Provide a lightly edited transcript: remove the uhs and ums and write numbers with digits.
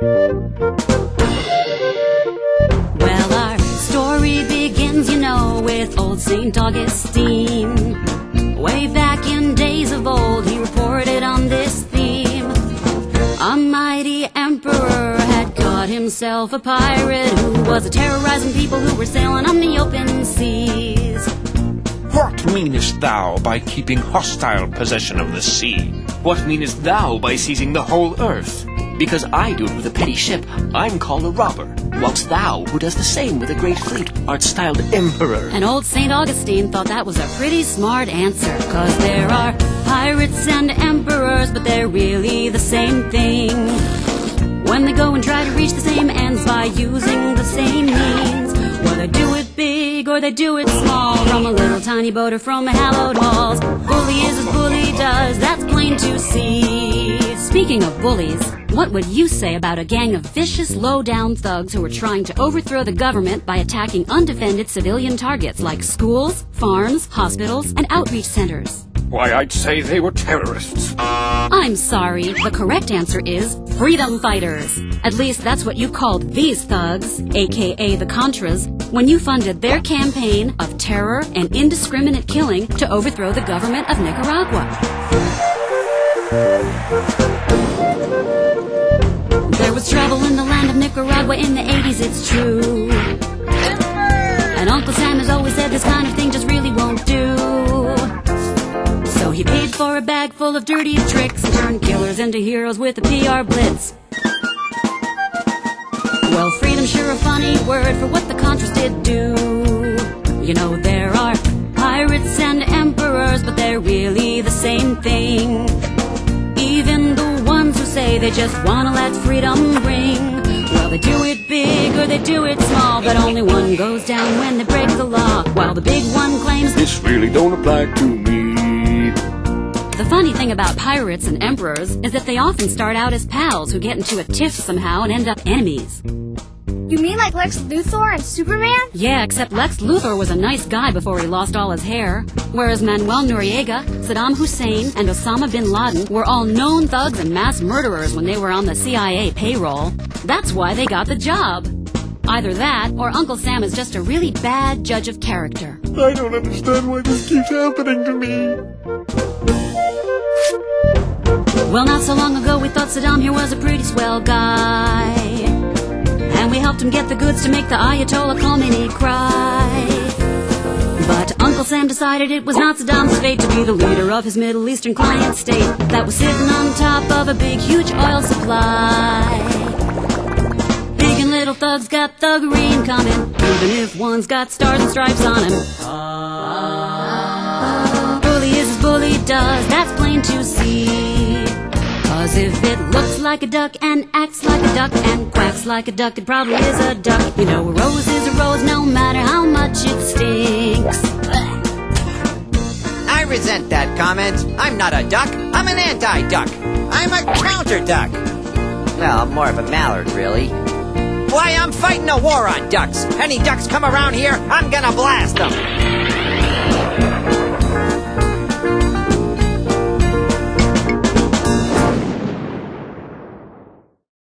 Well, our story begins, with old St. Augustine. Way back in days of old, he reported on this theme. A mighty emperor had caught himself a pirate who was terrorizing people who were sailing on the open seas. What meanest thou by keeping hostile possession of the sea? What meanest thou by seizing the whole earth? Because I do it with a petty ship, I'm called a robber, whilst thou, who does the same with a great fleet, art styled emperor. And old St. Augustine thought that was a pretty smart answer, 'cause there are pirates and emperors, but they're really the same thing. When they go and try to reach the same ends by using the same means, well, they do it big or they do it small, from a little tiny boat or from hallowed halls. Bully is as bully does, that's plain to see. Speaking of bullies, what would you say about a gang of vicious, low-down thugs who were trying to overthrow the government by attacking undefended civilian targets like schools, farms, hospitals, and outreach centers? Why, I'd say they were terrorists. I'm sorry, the correct answer is freedom fighters. At least that's what you called these thugs, aka the Contras, when you funded their campaign of terror and indiscriminate killing to overthrow the government of Nicaragua. There was trouble in the land of Nicaragua in the 80s, it's true. And Uncle Sam has always said this kind of thing just really won't do. So he paid for a bag full of dirty tricks and turned killers into heroes with a PR blitz. Well, freedom's sure a funny word for what the Contras did do. There are pirates and emperors, but they're really the same thing. Even the ones who say they just wanna let freedom ring, well, they do it big or they do it small, but only one goes down when they break the law, while the big one claims This really don't apply to me. The funny thing about pirates and emperors is that they often start out as pals who get into a tiff somehow and end up enemies. You mean like Lex Luthor and Superman? Yeah, except Lex Luthor was a nice guy before he lost all his hair, whereas Manuel Noriega, Saddam Hussein, and Osama bin Laden were all known thugs and mass murderers when they were on the CIA payroll. That's why they got the job. Either that, or Uncle Sam is just a really bad judge of character. I don't understand why this keeps happening to me. Well, not so long ago we thought Saddam here was a pretty swell guy, and we helped him get the goods to make the Ayatollah Khomeini cry. But Uncle Sam decided it was not Saddam's fate to be the leader of his Middle Eastern client state that was sitting on top of a big, huge oil supply. Big and little thugs got thuggery in common, even if one's got stars and stripes on him. Bully is as bully does, that's plain to see. 'Cause if it looks like a duck and acts like a duck and quacks like a duck, it probably is a duck. A rose is a rose no matter how much it stinks. I resent that comment. I'm not a duck. I'm an anti-duck. I'm a counter-duck. Well, I'm more of a mallard, really. Why, I'm fighting a war on ducks. Any ducks come around here, I'm gonna blast them.